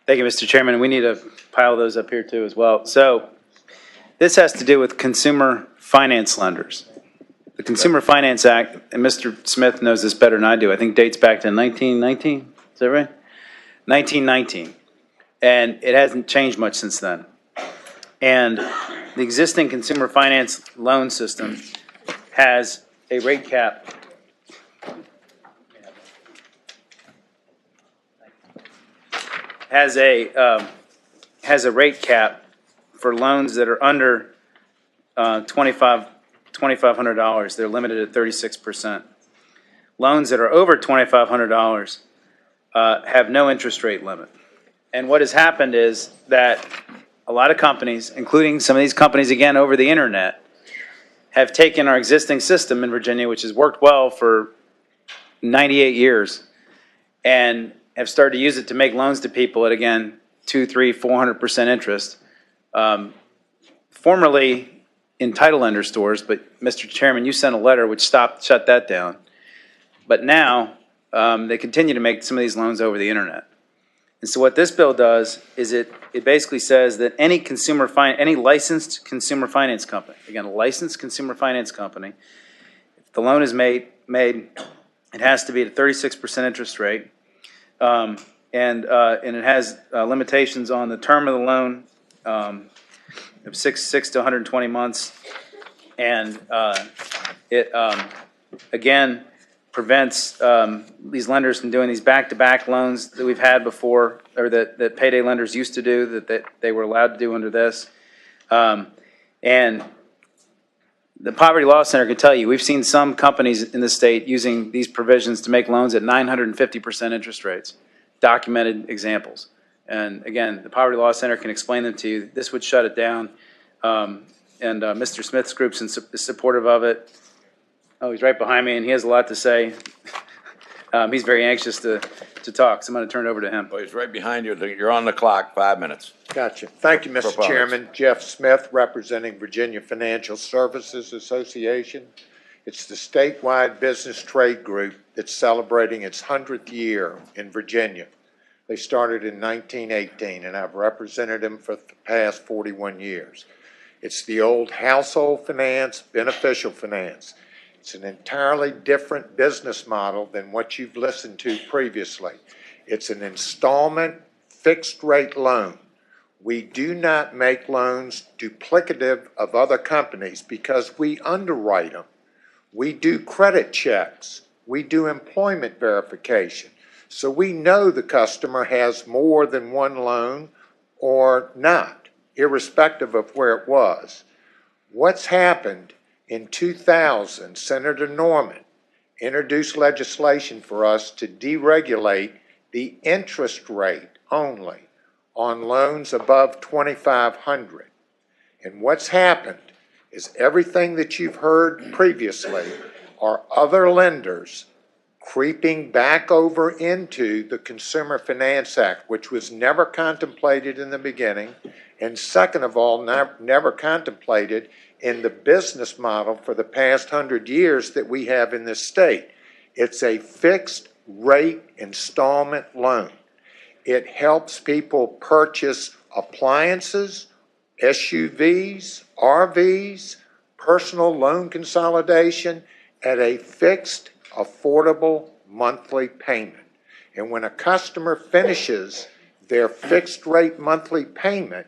Thank you, Mr. Chairman. We need to pile those up here too as well. So this has to do with consumer finance lenders. The Consumer Finance Act, and Mr. Smith knows this better than I do, I think dates back to 1919, is that right? 1919. And it hasn't changed much since then. And the existing consumer finance loan system has a rate cap. Has a rate cap for loans that are under $2,500. They're limited at 36%. Loans that are over $2,500 have no interest rate limit. And what has happened is that a lot of companies, including some of these companies again over the internet, have taken our existing system in Virginia, which has worked well for 98 years, and have started to use it to make loans to people at, again, 200, 300, 400% interest. Formerly in title lender stores, but Mr. Chairman, you sent a letter which shut that down. But now they continue to make some of these loans over the internet. And so what this bill does is it basically says that any licensed consumer finance company, again, a licensed consumer finance company, if the loan is made, it has to be at a 36% interest rate, and it has limitations on the term of the loan of 6 to 120 months, and it again prevents these lenders from doing these back-to-back loans that we've had before, or that payday lenders used to do, that they were allowed to do under this. And the Poverty Law Center can tell you, we've seen some companies in the state using these provisions to make loans at 950% interest rates, documented examples. And again, the Poverty Law Center can explain them to you. This would shut it down. And Mr. Smith's group is supportive of it. Oh, he's right behind me, and he has a lot to say. He's very anxious to talk, so I'm going to turn it over to him. Well, he's right behind you. You're on the clock, 5 minutes. Gotcha. Thank you, Mr. Chairman. Jeff Smith, representing Virginia Financial Services Association. It's the statewide business trade group that's celebrating its 100th year in Virginia. They started in 1918, and I've represented them for the past 41 years. It's the old household finance, beneficial finance. It's an entirely different business model than what you've listened to previously. It's an installment, fixed-rate loan. We do not make loans duplicative of other companies because we underwrite them. We do credit checks. We do employment verification. So we know the customer has more than one loan or not, irrespective of where it was. What's happened? In 2000, Senator Norman introduced legislation for us to deregulate the interest rate only on loans above $2,500. And what's happened is everything that you've heard previously are other lenders creeping back over into the Consumer Finance Act, which was never contemplated in the beginning, and second of all, never contemplated in the business model for the past 100 years that we have in this state. It's a fixed rate installment loan. It helps people purchase appliances, SUVs, RVs, personal loan consolidation at a fixed, affordable monthly payment. And when a customer finishes their fixed rate monthly payment,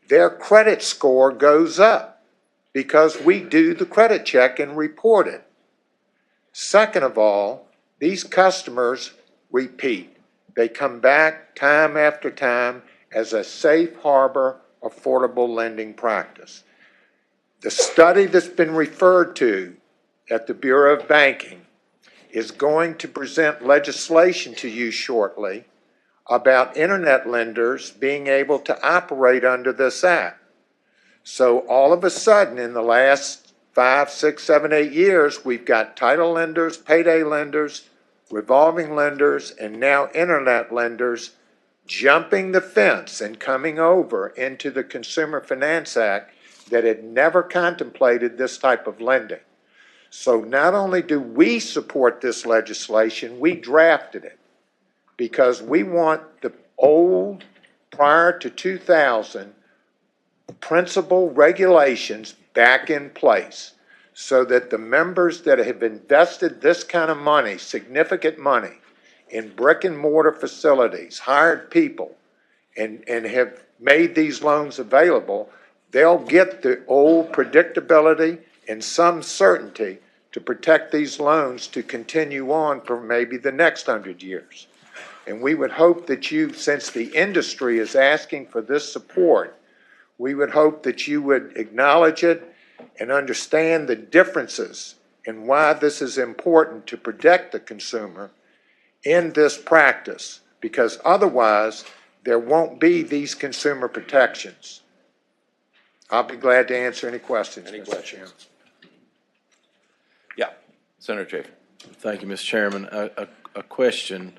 their credit score goes up because we do the credit check and report it. Second of all, these customers repeat. They come back time after time as a safe harbor, affordable lending practice. The study that's been referred to at the Bureau of Banking is going to present legislation to you shortly about internet lenders being able to operate under this act. So all of a sudden, in the last 5, 6, 7, 8 years, we've got title lenders, payday lenders, revolving lenders, and now internet lenders jumping the fence and coming over into the Consumer Finance Act that had never contemplated this type of lending. So not only do we support this legislation, we drafted it because we want the old prior to 2000, principal regulations back in place so that the members that have invested this kind of money, significant money, in brick and mortar facilities, hired people, and have made these loans available, they'll get the old predictability and some certainty to protect these loans to continue on for maybe the next 100 years. And we would hope that you, since the industry is asking for this support, we would hope that you would acknowledge it and understand the differences and why this is important to protect the consumer in this practice, because otherwise there won't be these consumer protections. I'll be glad to answer any questions, Mr. Chairman. Yeah, Senator Chafin. Thank you, Mr. Chairman. A question.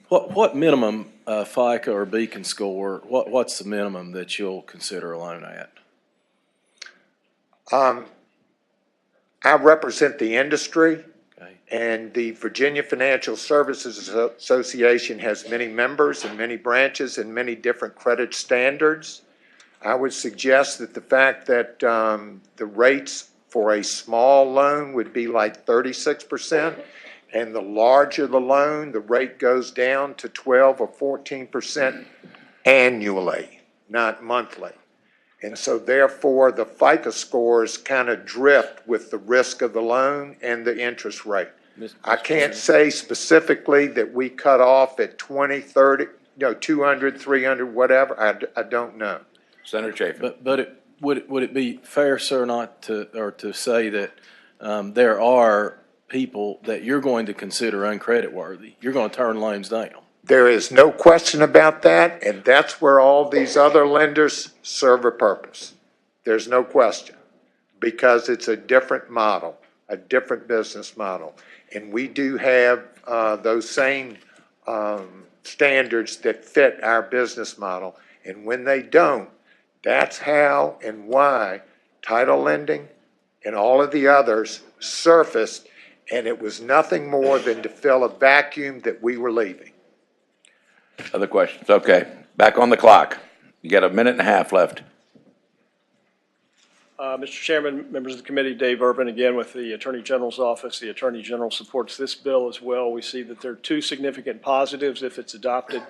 What minimum FICO or Beacon score, what's the minimum that you'll consider a loan at? I represent the industry, Okay. and the Virginia Financial Services Association has many members and many branches and many different credit standards. I would suggest that the fact that the rates for a small loan would be like 36%, and the larger the loan, the rate goes down to 12 or 14% annually, not monthly. And so therefore, the FICO scores kind of drift with the risk of the loan and the interest rate. I can't say specifically that we cut off at 20, 30, 200, 300, whatever. I don't know. Senator Chafin. But would it be fair, sir, not to, or to say that there are people that you're going to consider uncreditworthy? You're going to turn loans down. There is no question about that, and that's where all these other lenders serve a purpose. There's no question, because it's a different model, a different business model. And we do have those same standards that fit our business model. And when they don't, that's how and why title lending and all of the others surfaced, and it was nothing more than to fill a vacuum that we were leaving. Other questions? Okay, back on the clock. You got a minute and a half left. Mr. Chairman, members of the committee, Dave Urban again with the Attorney General's office. The Attorney General supports this bill as well. We see that there are two significant positives if it's adopted.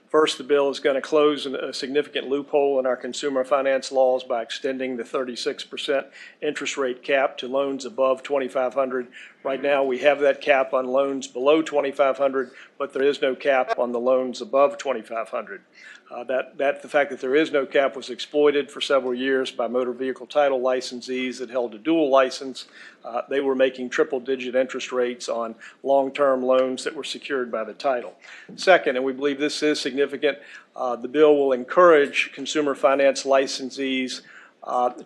First, the bill is going to close a significant loophole in our consumer finance laws by extending the 36% interest rate cap to loans above $2,500. Right now, we have that cap on loans below $2,500, but there is no cap on the loans above $2,500. The fact that there is no cap was exploited for several years by motor vehicle title licensees that held a dual license. They were making triple-digit interest rates on long-term loans that were secured by the title. Second, and we believe this is significant, the bill will encourage consumer finance licensees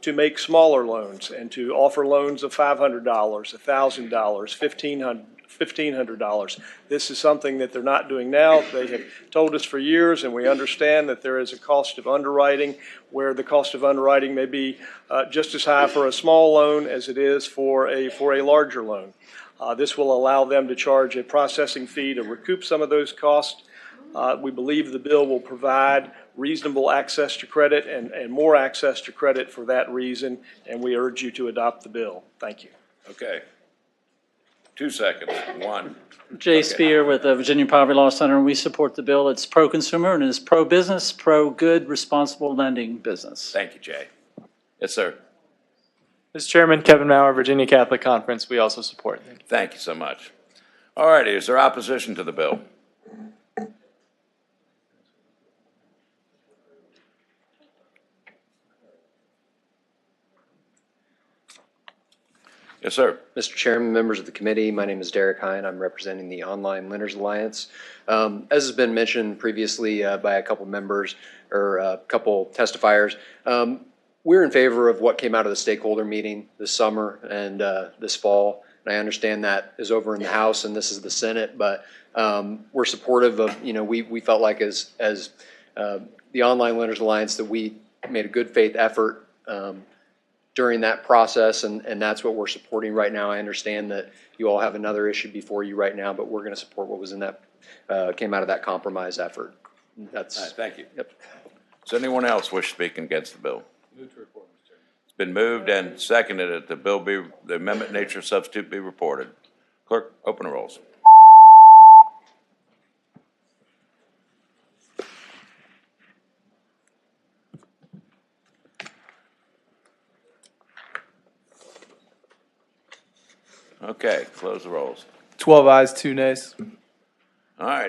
to make smaller loans and to offer loans of $500, $1,000, $1,500. This is something that they're not doing now. They have told us for years, and we understand that there is a cost of underwriting where the cost of underwriting may be just as high for a small loan as it is for a larger loan. This will allow them to charge a processing fee to recoup some of those costs. We believe the bill will provide reasonable access to credit and more access to credit for that reason, and we urge you to adopt the bill. Thank you. Okay. 2 seconds. One. Jay Spear with the Virginia Poverty Law Center, and we support the bill. It's pro-consumer and it's pro-business, pro-good, responsible lending business. Thank you, Jay. Yes, sir. Mr. Chairman, Kevin Maurer, Virginia Catholic Conference. We also support. Thank you. Thank you so much. All righty. Is there opposition to the bill? Yes, sir. Mr. Chairman, members of the committee, my name is Derek Hine. I'm representing the Online Lenders Alliance. As has been mentioned previously by a couple members or a couple testifiers, we're in favor of what came out of the stakeholder meeting this summer and this fall. And I understand that is over in the House and this is the Senate, but we're supportive of, we felt like as the Online Lenders Alliance that we made a good faith effort during that process, and that's what we're supporting right now. I understand that you all have another issue before you right now, but we're going to support what was in that, came out of that compromise effort. All right, That's, thank you. Yep. Does anyone else wish to speak against the bill? It's been moved and seconded that the amendment nature substitute be reported. Clerk, open the rolls. Okay, close the rolls. 12 ayes, 2 nays. All right.